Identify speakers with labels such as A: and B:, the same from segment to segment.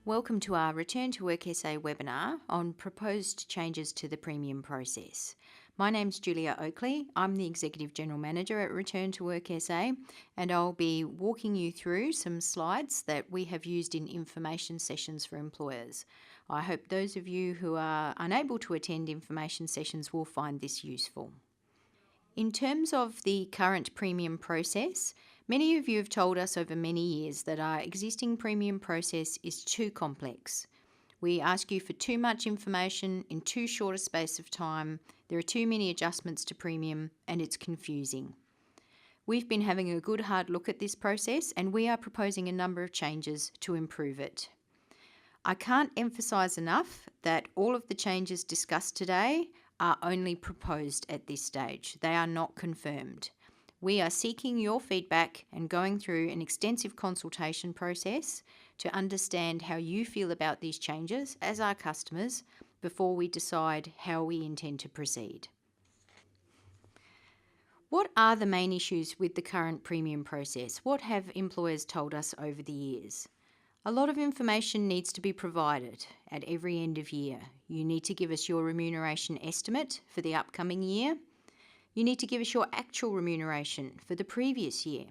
A: Welcome to our Return to Work SA webinar on proposed changes to the premium process. My name's Julia Oakley. I'm the Executive General Manager at Return to Work SA, and I'll be walking you through some slides that we have used in information sessions for employers. I hope those of you who are unable to attend information sessions will find this useful. In terms of the current premium process, many of you have told us over many years that our existing premium process is too complex. We ask you for too much information in too short a space of time, there are too many adjustments to premium, and it's confusing. We've been having a good hard look at this process, and we are proposing a number of changes to improve it. I can't emphasise enough that all of the changes discussed today are only proposed at this stage. They are not confirmed. We are seeking your feedback and going through an extensive consultation process to understand how you feel about these changes as our customers before we decide how we intend to proceed. What are the main issues with the current premium process? What have employers told us over the years? A lot of information needs to be provided at every end of year. You need to give us your remuneration estimate for the upcoming year. You need to give us your actual remuneration for the previous year.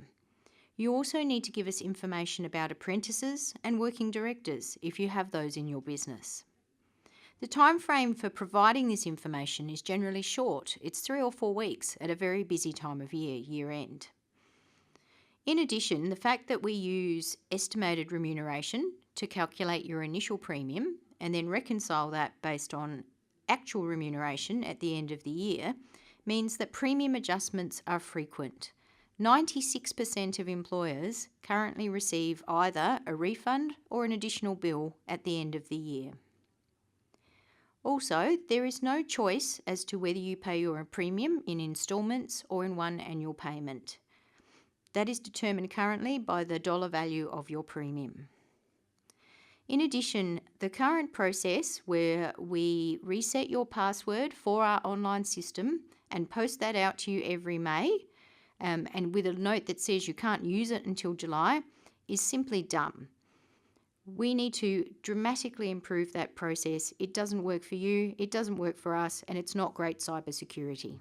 A: You also need to give us information about apprentices and working directors if you have those in your business. The time frame for providing this information is generally short. It's 3 or 4 weeks at a very busy time of year, year end. In addition, the fact that we use estimated remuneration to calculate your initial premium and then reconcile that based on actual remuneration at the end of the year means that premium adjustments are frequent. 96% of employers currently receive either a refund or an additional bill at the end of the year. Also, there is no choice as to whether you pay your premium in instalments or in one annual payment. That is determined currently by the dollar value of your premium. In addition, the current process where we reset your password for our online system and post that out to you every May, and with a note that says you can't use it until July, is simply dumb. We need to dramatically improve that process. It doesn't work for you, it doesn't work for us, and it's not great cybersecurity.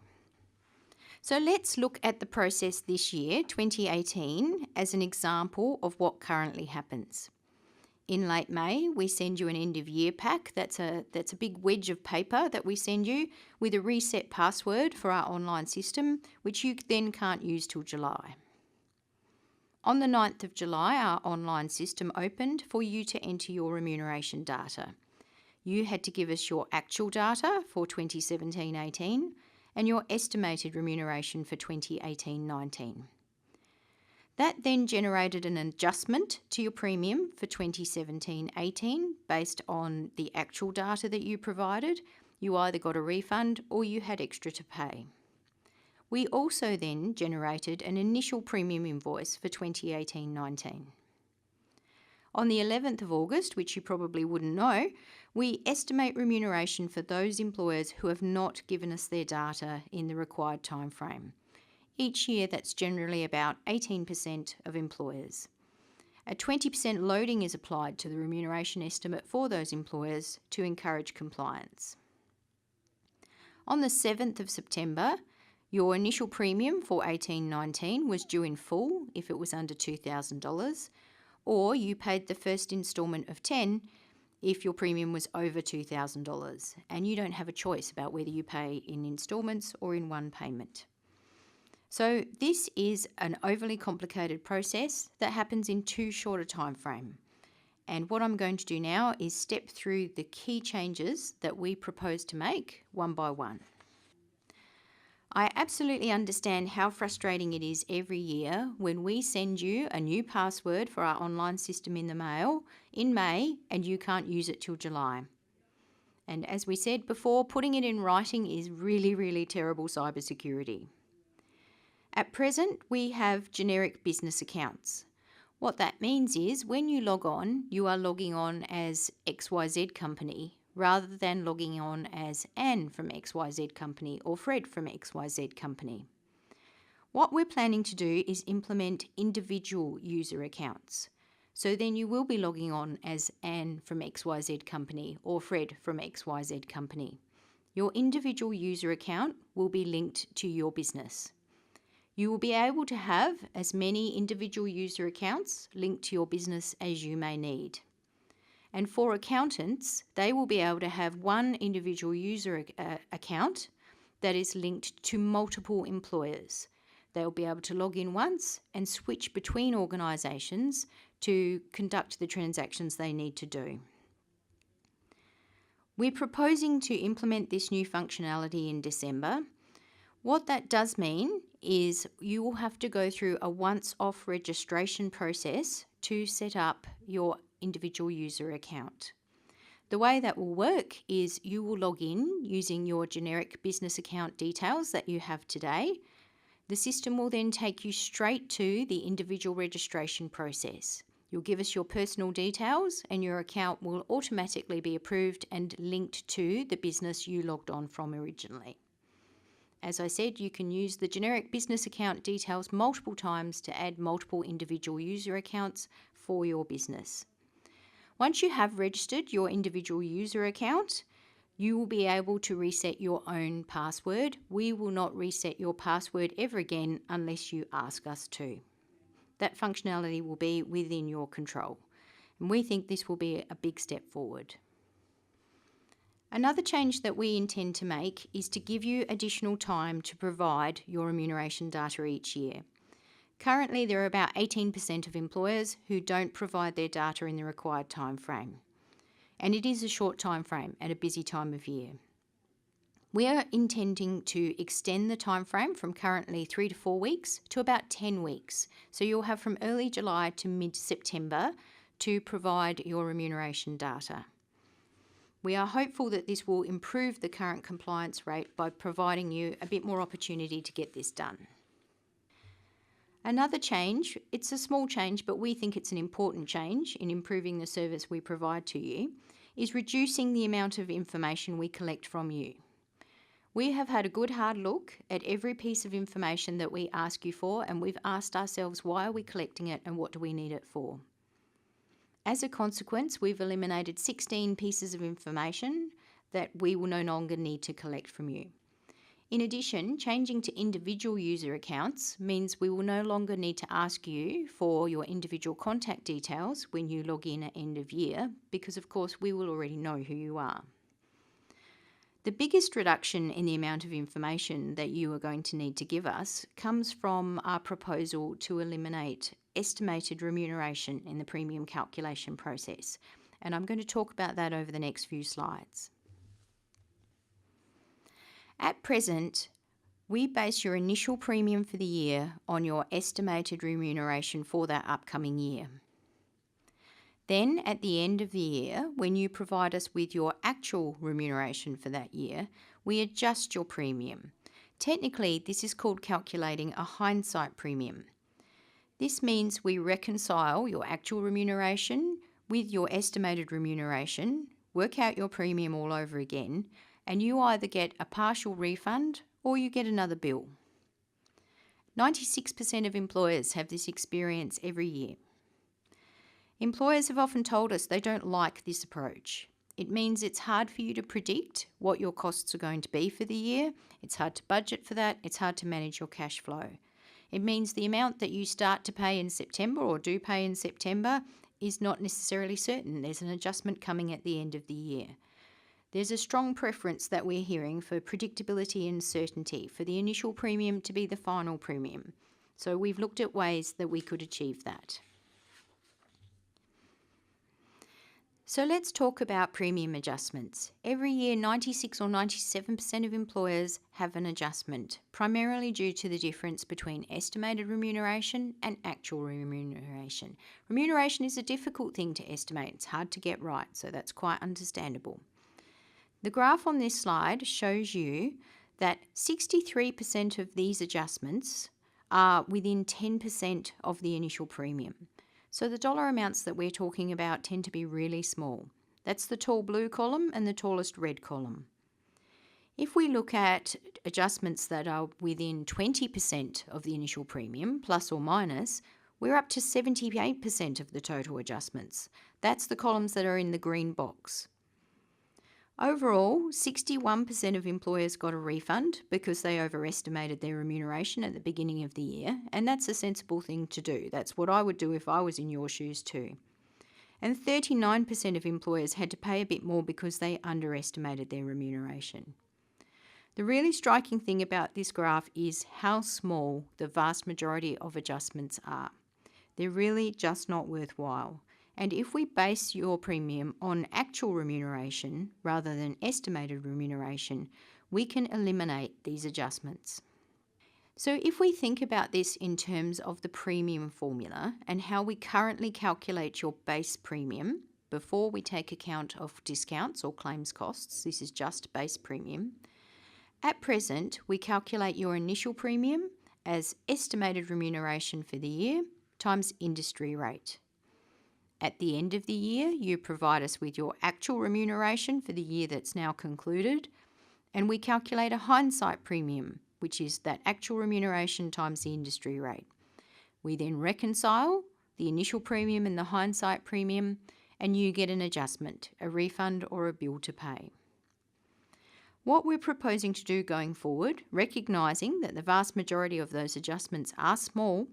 A: So let's look at the process this year, 2018, as an example of what currently happens. In late May, we send you an end-of-year pack. That's a big wedge of paper that we send you with a reset password for our online system, which you then can't use till July. On the 9th of July, our online system opened for you to enter your remuneration data. You had to give us your actual data for 2017-18 and your estimated remuneration for 2018-19. That then generated an adjustment to your premium for 2017-18 based on the actual data that you provided. You either got a refund or you had extra to pay. We also then generated an initial premium invoice for 2018-19. On the 11th of August, which you probably wouldn't know, we estimate remuneration for those employers who have not given us their data in the required time frame. Each year, that's generally about 18% of employers. A 20% loading is applied to the remuneration estimate for those employers to encourage compliance. On the 7th of September, your initial premium for 18-19 was due in full if it was under $2,000, or you paid the first instalment of $10 if your premium was over $2,000, and you don't have a choice about whether you pay in instalments or in one payment. So this is an overly complicated process that happens in too short a time frame. And what I'm going to do now is step through the key changes that we propose to make one by one. I absolutely understand how frustrating it is every year when we send you a new password for our online system in the mail in May and you can't use it till July. And as we said before, putting it in writing is really, really terrible cybersecurity. At present, we have generic business accounts. What that means is when you log on, you are logging on as XYZ Company rather than logging on as Anne from XYZ Company or Fred from XYZ Company. What we're planning to do is implement individual user accounts. So then you will be logging on as Anne from XYZ Company or Fred from XYZ Company. Your individual user account will be linked to your business. You will be able to have as many individual user accounts linked to your business as you may need. And for accountants, they will be able to have one individual user account that is linked to multiple employers. They'll be able to log in once and switch between organisations to conduct the transactions they need to do. We're proposing to implement this new functionality in December. What that does mean is you will have to go through a once-off registration process to set up your individual user account. The way that will work is you will log in using your generic business account details that you have today. The system will then take you straight to the individual registration process. You'll give us your personal details and your account will automatically be approved and linked to the business you logged on from originally. As I said, you can use the generic business account details multiple times to add multiple individual user accounts for your business. Once you have registered your individual user account, you will be able to reset your own password. We will not reset your password ever again unless you ask us to. That functionality will be within your control, and we think this will be a big step forward. Another change that we intend to make is to give you additional time to provide your remuneration data each year. Currently, there are about 18% of employers who don't provide their data in the required time frame. And it is a short time frame at a busy time of year. We are intending to extend the time frame from currently 3 to 4 weeks to about 10 weeks. So you'll have from early July to mid-September to provide your remuneration data. We are hopeful that this will improve the current compliance rate by providing you a bit more opportunity to get this done. Another change, it's a small change, but we think it's an important change in improving the service we provide to you, is reducing the amount of information we collect from you. We have had a good hard look at every piece of information that we ask you for, and we've asked ourselves, why are we collecting it and what do we need it for? As a consequence, we've eliminated 16 pieces of information that we will no longer need to collect from you. In addition, changing to individual user accounts means we will no longer need to ask you for your individual contact details when you log in at end of year, because of course we will already know who you are. The biggest reduction in the amount of information that you are going to need to give us comes from our proposal to eliminate estimated remuneration in the premium calculation process. And I'm going to talk about that over the next few slides. At present, we base your initial premium for the year on your estimated remuneration for that upcoming year. Then, at the end of the year, when you provide us with your actual remuneration for that year, we adjust your premium. Technically, this is called calculating a hindsight premium. This means we reconcile your actual remuneration with your estimated remuneration, work out your premium all over again, and you either get a partial refund or you get another bill. 96% of employers have this experience every year. Employers have often told us they don't like this approach. It means it's hard for you to predict what your costs are going to be for the year. It's hard to budget for that. It's hard to manage your cash flow. It means the amount that you start to pay in September or do pay in September is not necessarily certain. There's an adjustment coming at the end of the year. There's a strong preference that we're hearing for predictability and certainty, for the initial premium to be the final premium. So we've looked at ways that we could achieve that. So let's talk about premium adjustments. Every year, 96 or 97% of employers have an adjustment, primarily due to the difference between estimated remuneration and actual remuneration. Remuneration is a difficult thing to estimate. It's hard to get right, so that's quite understandable. The graph on this slide shows you that 63% of these adjustments are within 10% of the initial premium. So the dollar amounts that we're talking about tend to be really small. That's the tall blue column and the tallest red column. If we look at adjustments that are within 20% of the initial premium, plus or minus, we're up to 78% of the total adjustments. That's the columns that are in the green box. Overall, 61% of employers got a refund because they overestimated their remuneration at the beginning of the year, and that's a sensible thing to do. That's what I would do if I was in your shoes too. And 39% of employers had to pay a bit more because they underestimated their remuneration. The really striking thing about this graph is how small the vast majority of adjustments are. They're really just not worthwhile. And if we base your premium on actual remuneration rather than estimated remuneration, we can eliminate these adjustments. So if we think about this in terms of the premium formula and how we currently calculate your base premium before we take account of discounts or claims costs, this is just base premium. At present, we calculate your initial premium as estimated remuneration for the year times industry rate. At the end of the year, you provide us with your actual remuneration for the year that's now concluded, and we calculate a hindsight premium, which is that actual remuneration times the industry rate. We then reconcile the initial premium and the hindsight premium, and you get an adjustment, a refund or a bill to pay. What we're proposing to do going forward, recognising that the vast majority of those adjustments are small,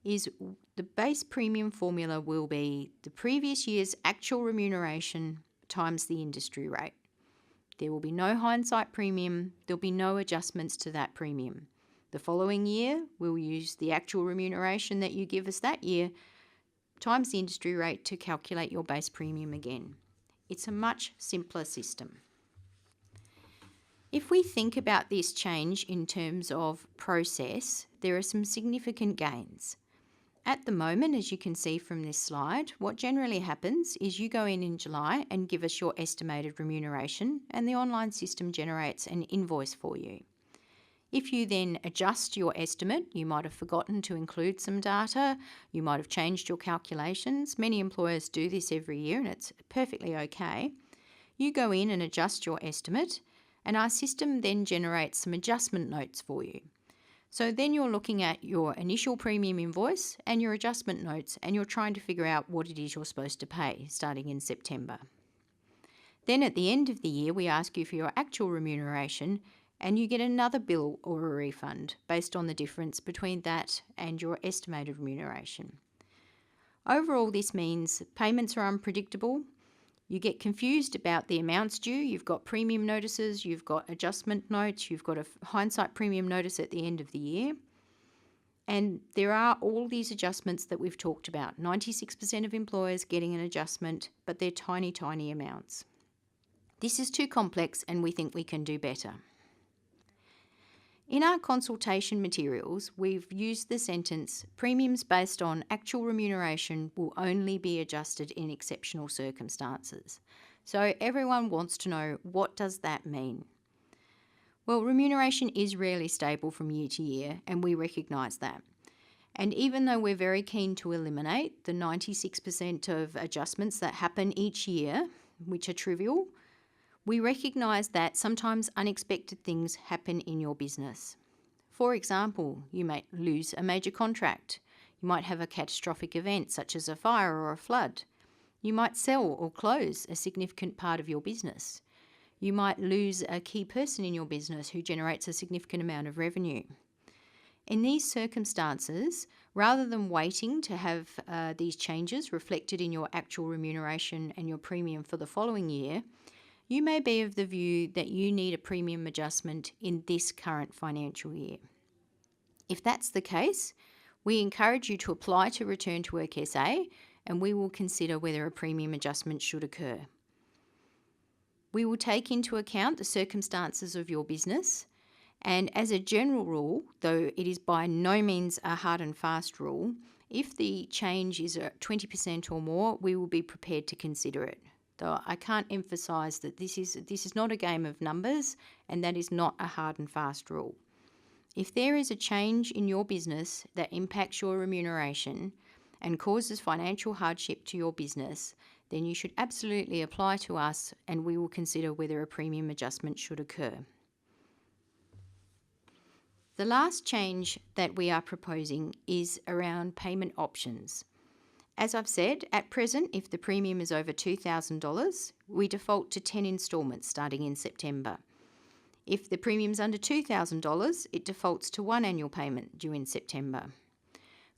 A: is the base premium formula will be the previous year's actual remuneration times the industry rate. There will be no hindsight premium, there'll be no adjustments to that premium. The following year, we'll use the actual remuneration that you give us that year times the industry rate to calculate your base premium again. It's a much simpler system. If we think about this change in terms of process, there are some significant gains. At the moment, as you can see from this slide, what generally happens is you go in July and give us your estimated remuneration, and the online system generates an invoice for you. If you then adjust your estimate, you might have forgotten to include some data, you might have changed your calculations. Many employers do this every year and it's perfectly okay. You go in and adjust your estimate, and our system then generates some adjustment notes for you. So then you're looking at your initial premium invoice and your adjustment notes, and you're trying to figure out what it is you're supposed to pay starting in September. Then at the end of the year, we ask you for your actual remuneration, and you get another bill or a refund based on the difference between that and your estimated remuneration. Overall, this means payments are unpredictable. You get confused about the amounts due. You've got premium notices, you've got adjustment notes, you've got a hindsight premium notice at the end of the year. And there are all these adjustments that we've talked about. 96% of employers getting an adjustment, but they're tiny, tiny amounts. This is too complex and we think we can do better. In our consultation materials, we've used the sentence, premiums based on actual remuneration will only be adjusted in exceptional circumstances. So everyone wants to know, what does that mean? Well, remuneration is rarely stable from year to year, and we recognise that. And even though we're very keen to eliminate the 96% of adjustments that happen each year, which are trivial, we recognise that sometimes unexpected things happen in your business. For example, you might lose a major contract. You might have a catastrophic event such as a fire or a flood. You might sell or close a significant part of your business. You might lose a key person in your business who generates a significant amount of revenue. In these circumstances, rather than waiting to have these changes reflected in your actual remuneration and your premium for the following year, you may be of the view that you need a premium adjustment in this current financial year. If that's the case, we encourage you to apply to Return to Work SA, and we will consider whether a premium adjustment should occur. We will take into account the circumstances of your business, and as a general rule, though it is by no means a hard and fast rule, if the change is 20% or more, we will be prepared to consider it. Though I can't emphasise that this is not a game of numbers, and that is not a hard and fast rule. If there is a change in your business that impacts your remuneration and causes financial hardship to your business, then you should absolutely apply to us, and we will consider whether a premium adjustment should occur. The last change that we are proposing is around payment options. As I've said, at present, if the premium is over $2,000, we default to 10 instalments starting in September. If the premium is under $2,000, it defaults to one annual payment due in September.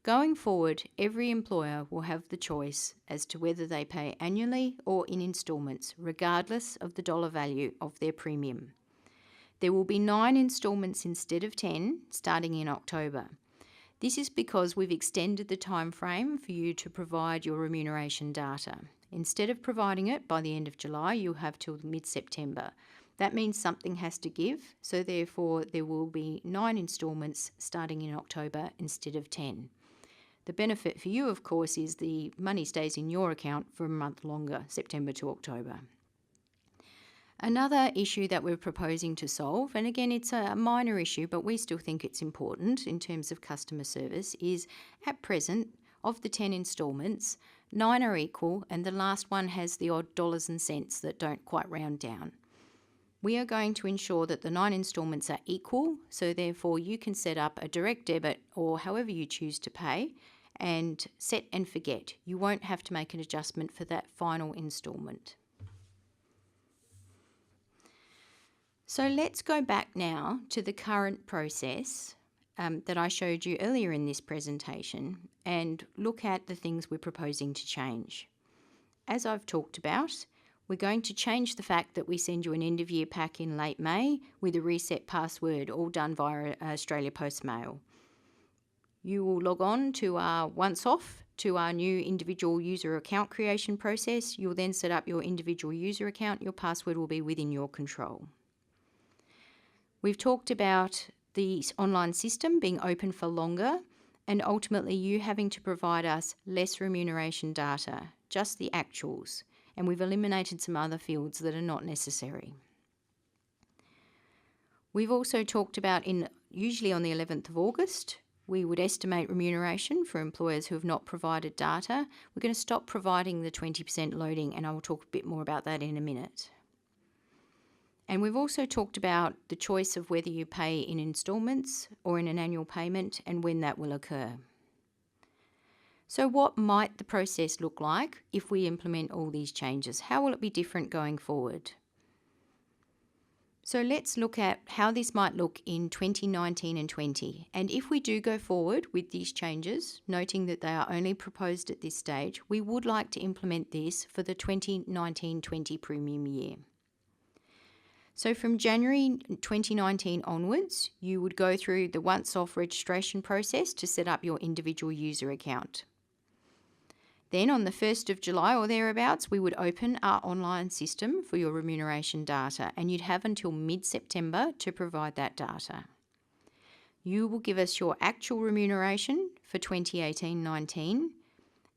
A: Going forward, every employer will have the choice as to whether they pay annually or in instalments, regardless of the dollar value of their premium. There will be 9 instalments instead of 10 starting in October. This is because we've extended the time frame for you to provide your remuneration data. Instead of providing it by the end of July, you'll have till mid-September. That means something has to give, so therefore there will be 9 instalments starting in October instead of 10. The benefit for you, of course, is the money stays in your account for a month longer, September to October. Another issue that we're proposing to solve, and again it's a minor issue but we still think it's important in terms of customer service, is at present, of the 10 instalments, 9 are equal and the last one has the odd dollars and cents that don't quite round down. We are going to ensure that the 9 instalments are equal, so therefore you can set up a direct debit or however you choose to pay and set and forget. You won't have to make an adjustment for that final instalment. So let's go back now to the current process that I showed you earlier in this presentation and look at the things we're proposing to change. As I've talked about, we're going to change the fact that we send you an end of year pack in late May with a reset password, all done via Australia Post Mail. You will log on to our once off to our new individual user account creation process. You'll then set up your individual user account. Your password will be within your control. We've talked about the online system being open for longer and ultimately you having to provide us less remuneration data, just the actuals, and we've eliminated some other fields that are not necessary. We've also talked about usually on the 11th of August, we would estimate remuneration for employers who have not provided data. We're going to stop providing the 20% loading and I will talk a bit more about that in a minute. And we've also talked about the choice of whether you pay in instalments or in an annual payment and when that will occur. So what might the process look like if we implement all these changes? How will it be different going forward? So let's look at how this might look in 2019 and 20. And if we do go forward with these changes, noting that they are only proposed at this stage, we would like to implement this for the 2019-20 premium year. So from January 2019 onwards, you would go through the once-off registration process to set up your individual user account. Then on the 1st of July or thereabouts, we would open our online system for your remuneration data and you'd have until mid-September to provide that data. You will give us your actual remuneration for 2018-19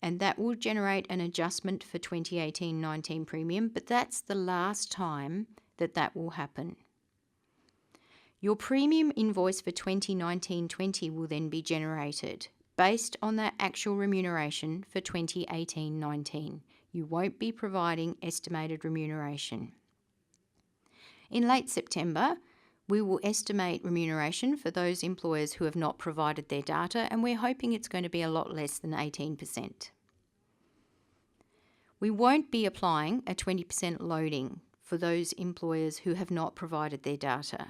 A: and that will generate an adjustment for 2018-19 premium, but that's the last time that will happen. Your premium invoice for 2019-20 will then be generated based on that actual remuneration for 2018-19. You won't be providing estimated remuneration. In late September, we will estimate remuneration for those employers who have not provided their data and we're hoping it's going to be a lot less than 18%. We won't be applying a 20% loading for those employers who have not provided their data.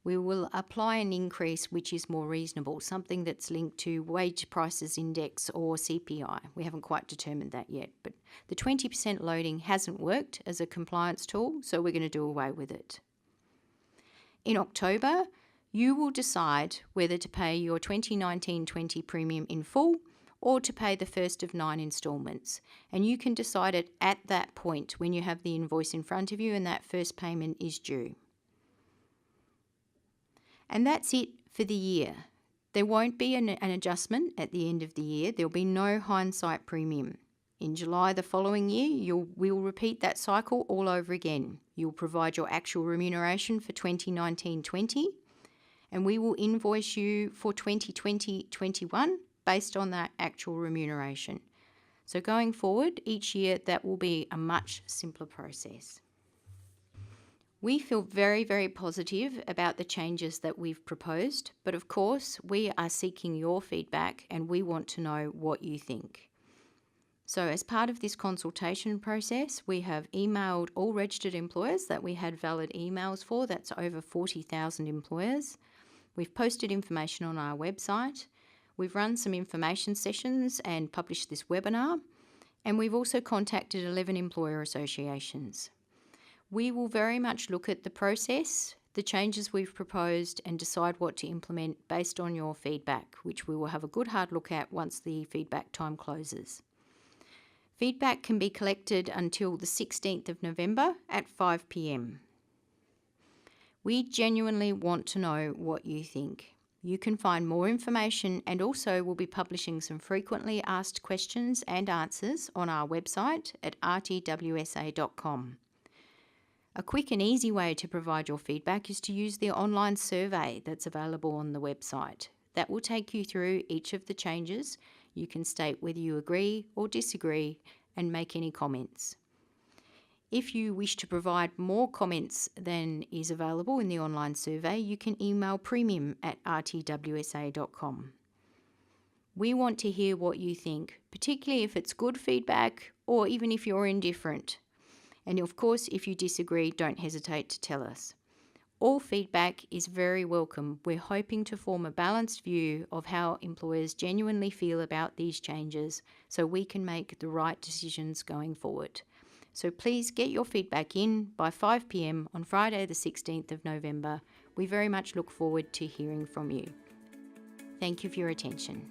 A: We will apply an increase which is more reasonable, something that's linked to wage prices index or CPI. We haven't quite determined that yet, but the 20% loading hasn't worked as a compliance tool, so we're going to do away with it. In October, you will decide whether to pay your 2019-20 premium in full or to pay the first of 9 instalments. And you can decide it at that point when you have the invoice in front of you and that first payment is due. And that's it for the year. There won't be an adjustment at the end of the year. There'll be no hindsight premium. In July the following year, we'll repeat that cycle all over again. You'll provide your actual remuneration for 2019-20 and we will invoice you for 2020-21 based on that actual remuneration. So going forward, each year that will be a much simpler process. We feel very, very positive about the changes that we've proposed, but of course, we are seeking your feedback and we want to know what you think. So as part of this consultation process, we have emailed all registered employers that we had valid emails for. That's over 40,000 employers. We've posted information on our website. We've run some information sessions and published this webinar. And we've also contacted 11 employer associations. We will very much look at the process, the changes we've proposed, and decide what to implement based on your feedback, which we will have a good hard look at once the feedback time closes. Feedback can be collected until the 16th of November at 5 p.m. We genuinely want to know what you think. You can find more information, and also we'll be publishing some frequently asked questions and answers on our website at rtwsa.com. A quick and easy way to provide your feedback is to use the online survey that's available on the website. That will take you through each of the changes. You can state whether you agree or disagree and make any comments. If you wish to provide more comments than is available in the online survey, you can email premium@rtwsa.com. We want to hear what you think, particularly if it's good feedback or even if you're indifferent. And of course, if you disagree, don't hesitate to tell us. All feedback is very welcome. We're hoping to form a balanced view of how employers genuinely feel about these changes so we can make the right decisions going forward. So please get your feedback in by 5 p.m. on Friday the 16th of November. We very much look forward to hearing from you. Thank you for your attention.